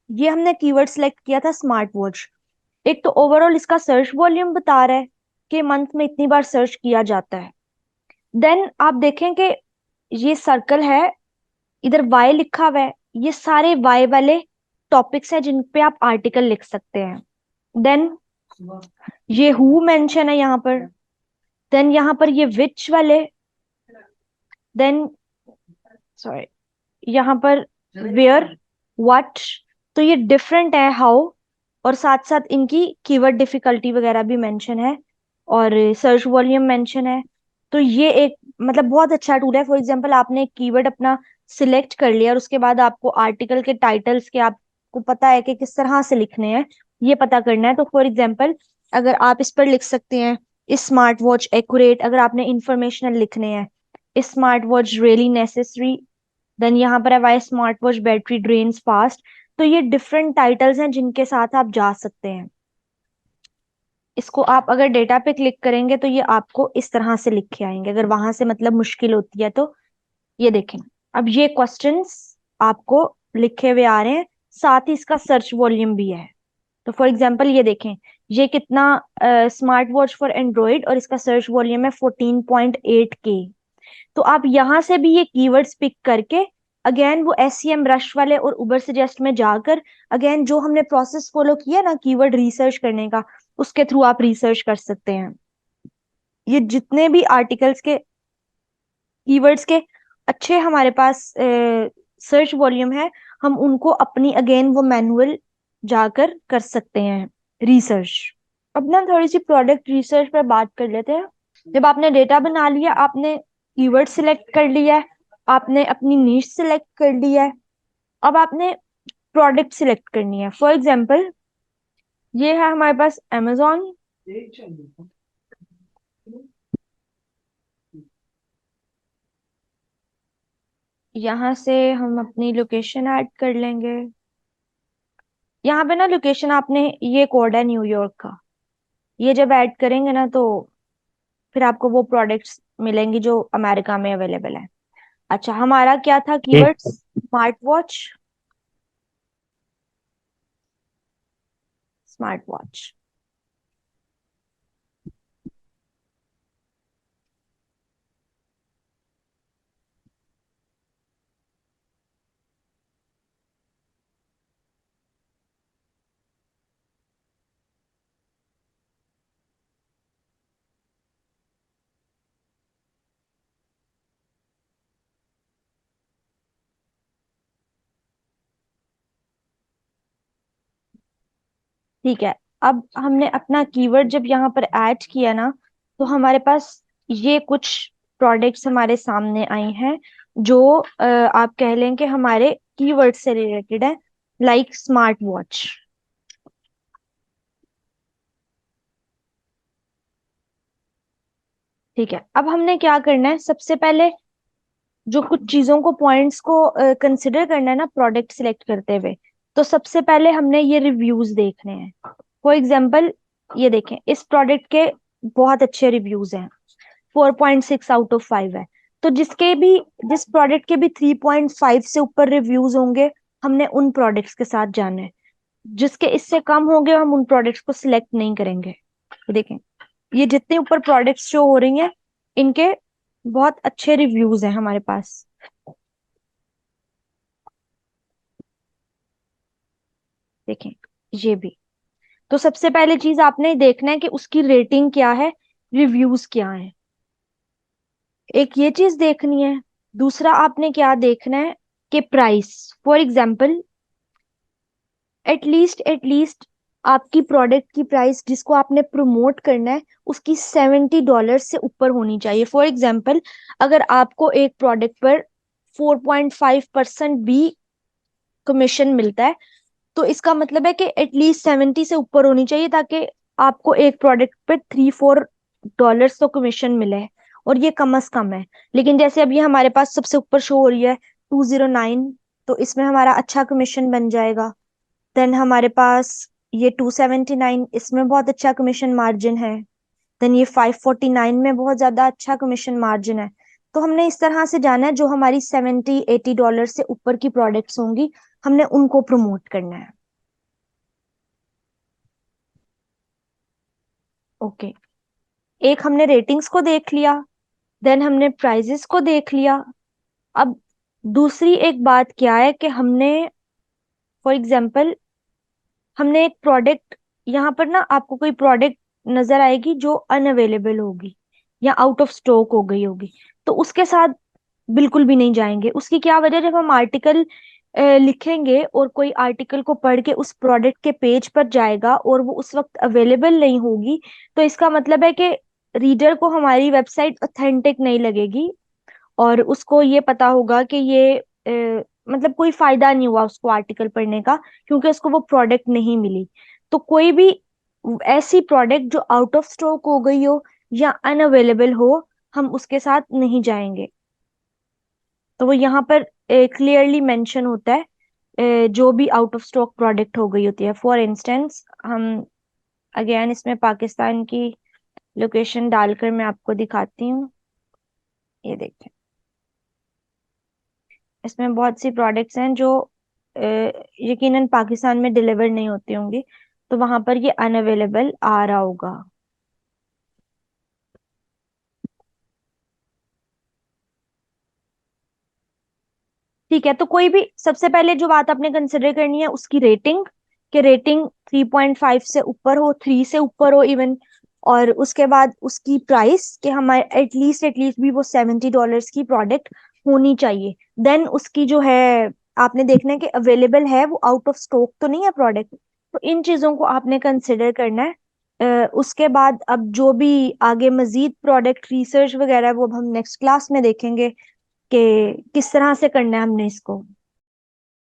ये हमने keyword select किया था स्मार्ट वॉच। एक तो ओवरऑल इसका सर्च वॉल्यूम बता रहा है कि मंथ में इतनी बार सर्च किया जाता है। देन आप देखें कि ये सर्कल है, इधर वाई लिखा हुआ है, ये सारे वाई वाले टॉपिक्स हैं जिन पे आप आर्टिकल लिख सकते हैं। देन ये हु मेंशन है यहाँ पर। देन यहाँ पर ये विच वाले। देन सॉरी, यहाँ पर वेयर, व्हाट। तो ये डिफरेंट है, हाउ। और साथ साथ इनकी कीवर्ड डिफिकल्टी वगैरह भी मेंशन है, और सर्च वॉल्यूम मेंशन है। तो ये एक मतलब बहुत अच्छा टूल है। फॉर एग्जांपल आपने कीवर्ड अपना सिलेक्ट कर लिया और उसके बाद आपको आर्टिकल के टाइटल्स के आपको पता है कि किस तरह से लिखने हैं, ये पता करना है। तो फॉर एग्जांपल अगर आप इस पर लिख सकते हैं स्मार्ट वॉच एक्यूरेट, अगर आपने इंफॉर्मेशनल लिखने हैं smart watch really necessary. Then यहाँ पर है why smart watch battery drains fast. तो ये डिफरेंट टाइटल्स हैं जिनके साथ आप जा सकते हैं। इसको आप अगर डेटा पे क्लिक करेंगे तो ये आपको इस तरह से लिख के आएंगे, अगर वहां से मतलब मुश्किल होती है तो। ये देखें, अब ये क्वेश्चंस आपको लिखे हुए आ रहे हैं, साथ ही इसका सर्च वॉल्यूम भी है। तो फॉर एग्जाम्पल ये देखें, ये कितना स्मार्ट वॉच फॉर एंड्रॉइड, और इसका सर्च वॉल्यूम है 14.8K। तो आप यहाँ से भी ये कीवर्ड्स पिक करके अगेन वो SEM रश वाले और उबर सजेस्ट में जाकर अगेन जो हमने प्रोसेस फॉलो किया ना कीवर्ड रिसर्च करने का, उसके थ्रू आप रिसर्च कर सकते हैं। ये जितने भी आर्टिकल्स के कीवर्ड्स के अच्छे हमारे पास सर्च वॉल्यूम है, हम उनको अपनी अगेन वो मैनुअल जाकर कर सकते हैं रिसर्च। अब ना थोड़ी सी प्रोडक्ट रिसर्च पर बात कर लेते हैं। जब आपने डेटा बना लिया, आपने कीवर्ड सिलेक्ट कर लिया है, आपने अपनी नीश सिलेक्ट कर लिया है, अब आपने प्रोडक्ट सिलेक्ट करनी है। फॉर एग्जांपल ये है हमारे पास amazon। यहाँ से हम अपनी लोकेशन ऐड कर लेंगे। यहाँ पे ना लोकेशन आपने, ये कोड है न्यूयॉर्क का, ये जब ऐड करेंगे ना तो फिर आपको वो प्रोडक्ट्स मिलेंगी जो अमेरिका में अवेलेबल है। अच्छा, हमारा क्या था ठीक keyword? Smart watch. Smart watch. ठीक है, अब हमने अपना कीवर्ड जब यहाँ पर ऐड किया ना, तो हमारे पास ये कुछ प्रोडक्ट्स हमारे सामने आई हैं जो आप कह लें कि हमारे कीवर्ड से रिलेटेड है, लाइक स्मार्ट वॉच। ठीक है, अब हमने क्या करना है, सबसे पहले जो कुछ चीजों को पॉइंट्स को कंसिडर करना है ना प्रोडक्ट सिलेक्ट करते हुए, तो सबसे पहले हमने ये रिव्यूज देखने हैं। फॉर एग्जाम्पल ये देखें, इस प्रोडक्ट के बहुत अच्छे रिव्यूज हैं, 4.6 आउट ऑफ 5 है। तो जिस प्रोडक्ट के भी 3.5 से ऊपर रिव्यूज होंगे, हमने उन प्रोडक्ट्स के साथ जाना है। जिसके इससे कम होंगे हम उन प्रोडक्ट्स को सिलेक्ट नहीं करेंगे। ये देखें, ये जितने ऊपर प्रोडक्ट्स शो हो रही हैं, इनके बहुत अच्छे रिव्यूज हैं हमारे पास। देखें ये भी। तो सबसे पहले चीज आपने देखना है कि उसकी रेटिंग क्या है, रिव्यूज क्या है, एक ये चीज देखनी है। दूसरा आपने क्या देखना है कि प्राइस। फॉर एग्जाम्पल एटलीस्ट आपकी प्रोडक्ट की प्राइस जिसको आपने प्रमोट करना है उसकी $70 से ऊपर होनी चाहिए। फॉर एग्जाम्पल अगर आपको एक प्रोडक्ट पर 4.5% भी कमीशन मिलता है, तो इसका मतलब है कि एटलीस्ट 70 से ऊपर होनी चाहिए, ताकि आपको एक प्रोडक्ट पे $3-4 तो कमीशन मिले। और ये कम से कम है। लेकिन जैसे अब ये हमारे पास सबसे ऊपर शो हो रही है 209, तो इसमें हमारा अच्छा कमीशन बन जाएगा। देन हमारे पास ये 279, इसमें बहुत अच्छा कमीशन मार्जिन है। देन ये 549 में बहुत ज्यादा अच्छा कमीशन मार्जिन है। तो हमने इस तरह से जाना है, जो हमारी $70-80 से ऊपर की प्रोडक्ट्स होंगी हमने उनको प्रमोट करना है। ओके, एक हमने रेटिंग्स को देख लिया, देन हमने प्राइजेस को देख लिया। अब दूसरी एक बात क्या है कि हमने, फॉर एग्जांपल, हमने एक प्रोडक्ट, यहाँ पर ना आपको कोई प्रोडक्ट नजर आएगी जो अनअवेलेबल होगी या आउट ऑफ स्टॉक हो गई होगी, तो उसके साथ बिल्कुल भी नहीं जाएंगे। उसकी क्या वजह, जब हम आर्टिकल लिखेंगे और कोई आर्टिकल को पढ़ के उस प्रोडक्ट के पेज पर जाएगा और वो उस वक्त अवेलेबल नहीं होगी, तो इसका मतलब है कि रीडर को हमारी वेबसाइट ऑथेंटिक नहीं लगेगी और उसको ये पता होगा कि ये मतलब कोई फायदा नहीं हुआ उसको आर्टिकल पढ़ने का, क्योंकि उसको वो प्रोडक्ट नहीं मिली। तो कोई भी ऐसी प्रोडक्ट जो आउट ऑफ स्टॉक हो गई हो या अनअवेलेबल हो, हम उसके साथ नहीं जाएंगे। तो वो यहाँ पर क्लियरली मेंशन होता है, जो भी आउट ऑफ स्टॉक प्रोडक्ट हो गई होती है। फॉर इंस्टेंस, हम अगेन इसमें पाकिस्तान की लोकेशन डालकर मैं आपको दिखाती हूँ। ये देखिए, इसमें बहुत सी प्रोडक्ट्स हैं जो यकीनन पाकिस्तान में डिलीवर नहीं होती होंगी, तो वहां पर ये अनअवेलेबल आ रहा होगा। ठीक है, तो कोई भी, सबसे पहले जो बात आपने कंसिडर करनी है उसकी रेटिंग, कि रेटिंग 3.5 से ऊपर हो, 3 से ऊपर हो इवन। और उसके बाद उसकी प्राइस, कि हमारे एटलीस्ट भी वो $70 की प्रोडक्ट होनी चाहिए। देन उसकी जो है, आपने देखना है कि अवेलेबल है, वो आउट ऑफ स्टॉक तो नहीं है प्रोडक्ट। तो इन चीजों को आपने कंसिडर करना है। उसके बाद अब जो भी आगे मजीद प्रोडक्ट रिसर्च वगैरह है, वो अब हम नेक्स्ट क्लास में देखेंगे कि किस तरह से करना है हमने इसको।